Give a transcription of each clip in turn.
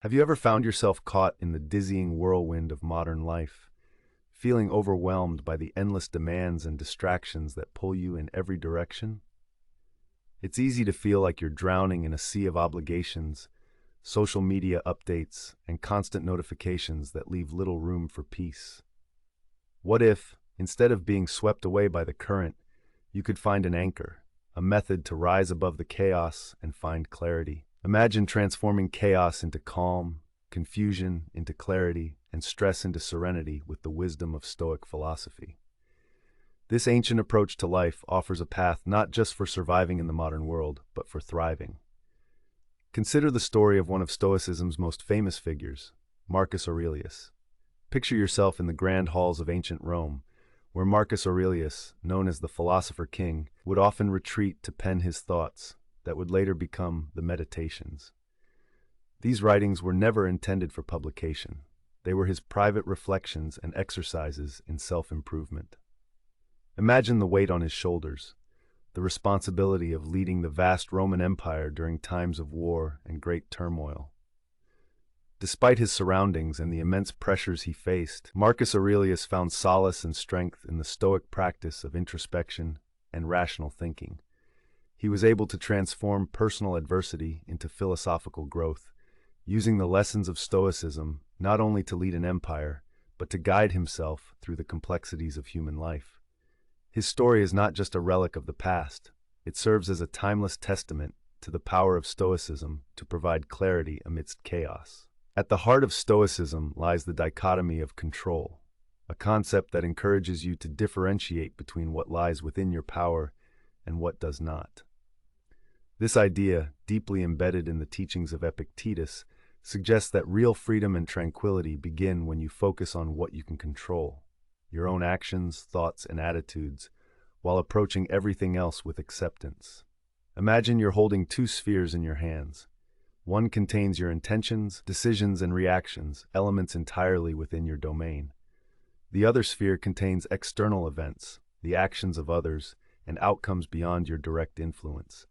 Have you ever found yourself caught in the dizzying whirlwind of modern life, feeling overwhelmed by the endless demands and distractions that pull you in every direction? It's easy to feel like you're drowning in a sea of obligations, social media updates, and constant notifications that leave little room for peace. What if, instead of being swept away by the current, you could find an anchor, a method to rise above the chaos and find clarity? Imagine transforming chaos into calm, confusion into clarity, and stress into serenity with the wisdom of Stoic philosophy. This ancient approach to life offers a path not just for surviving in the modern world, but for thriving. Consider the story of one of Stoicism's most famous figures, Marcus Aurelius. Picture yourself in the grand halls of ancient Rome, where Marcus Aurelius, known as the Philosopher King, would often retreat to pen his thoughts that would later become the Meditations. These writings were never intended for publication. They were his private reflections and exercises in self-improvement. Imagine the weight on his shoulders, the responsibility of leading the vast Roman Empire during times of war and great turmoil. Despite his surroundings and the immense pressures he faced, Marcus Aurelius found solace and strength in the Stoic practice of introspection and rational thinking. He was able to transform personal adversity into philosophical growth, using the lessons of Stoicism not only to lead an empire, but to guide himself through the complexities of human life. His story is not just a relic of the past, it serves as a timeless testament to the power of Stoicism to provide clarity amidst chaos. At the heart of Stoicism lies the dichotomy of control, a concept that encourages you to differentiate between what lies within your power and what does not. This idea, deeply embedded in the teachings of Epictetus, suggests that real freedom and tranquility begin when you focus on what you can control, your own actions, thoughts, and attitudes, while approaching everything else with acceptance. Imagine you're holding two spheres in your hands. One contains your intentions, decisions, and reactions, elements entirely within your domain. The other sphere contains external events, the actions of others, and outcomes beyond your direct influence.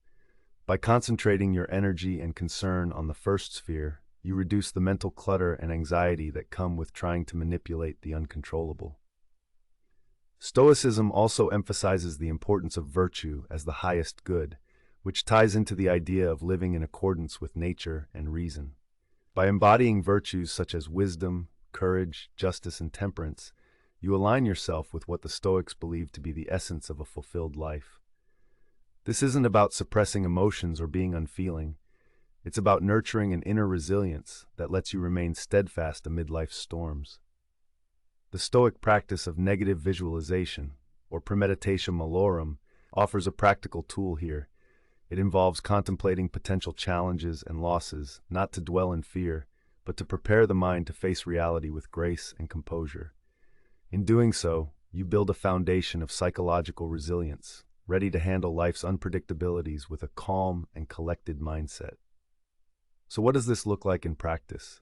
By concentrating your energy and concern on the first sphere, you reduce the mental clutter and anxiety that come with trying to manipulate the uncontrollable. Stoicism also emphasizes the importance of virtue as the highest good, which ties into the idea of living in accordance with nature and reason. By embodying virtues such as wisdom, courage, justice, and temperance, you align yourself with what the Stoics believe to be the essence of a fulfilled life. This isn't about suppressing emotions or being unfeeling. It's about nurturing an inner resilience that lets you remain steadfast amid life's storms. The Stoic practice of negative visualization, or premeditatio malorum, offers a practical tool here. It involves contemplating potential challenges and losses, not to dwell in fear, but to prepare the mind to face reality with grace and composure. In doing so, you build a foundation of psychological resilience, ready to handle life's unpredictabilities with a calm and collected mindset. So what does this look like in practice?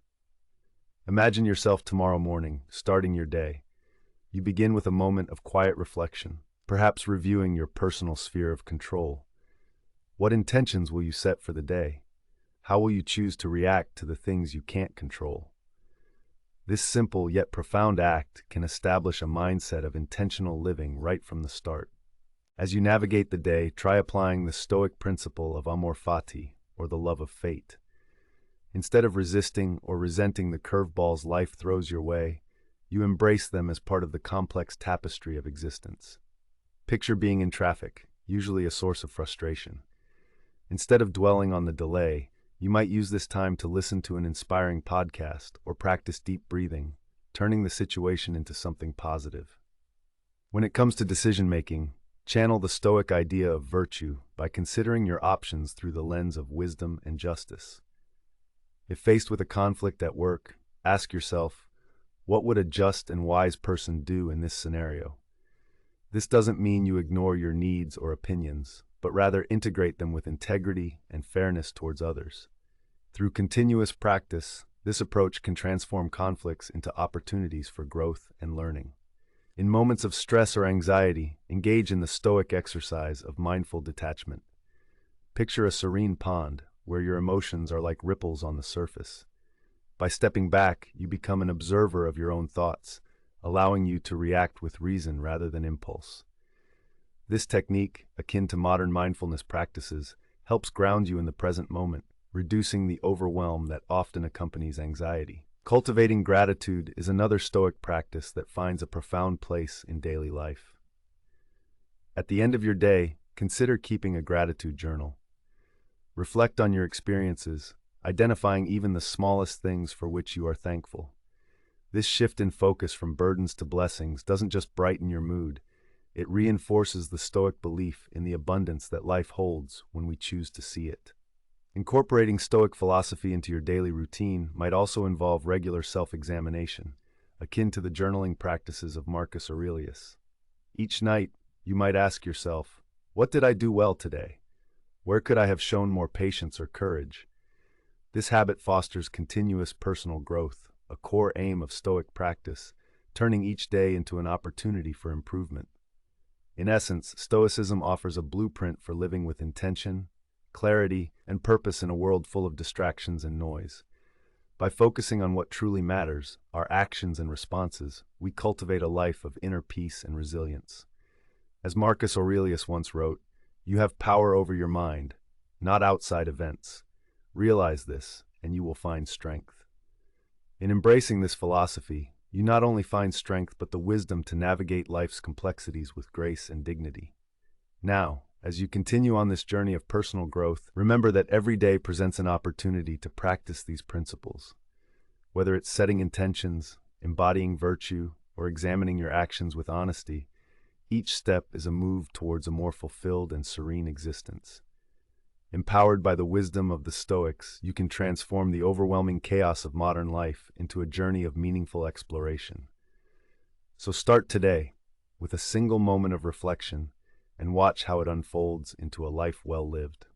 Imagine yourself tomorrow morning, starting your day. You begin with a moment of quiet reflection, perhaps reviewing your personal sphere of control. What intentions will you set for the day? How will you choose to react to the things you can't control? This simple yet profound act can establish a mindset of intentional living right from the start. As you navigate the day, try applying the Stoic principle of amor fati, or the love of fate. Instead of resisting or resenting the curveballs life throws your way, you embrace them as part of the complex tapestry of existence. Picture being in traffic, usually a source of frustration. Instead of dwelling on the delay, you might use this time to listen to an inspiring podcast or practice deep breathing, turning the situation into something positive. When it comes to decision-making, channel the Stoic idea of virtue by considering your options through the lens of wisdom and justice. If faced with a conflict at work, ask yourself, what would a just and wise person do in this scenario? This doesn't mean you ignore your needs or opinions, but rather integrate them with integrity and fairness towards others. Through continuous practice, this approach can transform conflicts into opportunities for growth and learning. In moments of stress or anxiety, engage in the Stoic exercise of mindful detachment. Picture a serene pond where your emotions are like ripples on the surface. By stepping back, you become an observer of your own thoughts, allowing you to react with reason rather than impulse. This technique, akin to modern mindfulness practices, helps ground you in the present moment, reducing the overwhelm that often accompanies anxiety. Cultivating gratitude is another Stoic practice that finds a profound place in daily life. At the end of your day, consider keeping a gratitude journal. Reflect on your experiences, identifying even the smallest things for which you are thankful. This shift in focus from burdens to blessings doesn't just brighten your mood, it reinforces the Stoic belief in the abundance that life holds when we choose to see it. Incorporating Stoic philosophy into your daily routine might also involve regular self-examination, akin to the journaling practices of Marcus Aurelius. Each night, you might ask yourself, what did I do well today? Where could I have shown more patience or courage? This habit fosters continuous personal growth, a core aim of Stoic practice, turning each day into an opportunity for improvement. In essence, Stoicism offers a blueprint for living with intention, clarity, and purpose in a world full of distractions and noise. By focusing on what truly matters, our actions and responses, we cultivate a life of inner peace and resilience. As Marcus Aurelius once wrote, "You have power over your mind, not outside events. Realize this, and you will find strength." In embracing this philosophy, you not only find strength but the wisdom to navigate life's complexities with grace and dignity. Now, as you continue on this journey of personal growth, remember that every day presents an opportunity to practice these principles. Whether it's setting intentions, embodying virtue, or examining your actions with honesty, each step is a move towards a more fulfilled and serene existence. Empowered by the wisdom of the Stoics, you can transform the overwhelming chaos of modern life into a journey of meaningful exploration. So start today, with a single moment of reflection, and watch how it unfolds into a life well lived.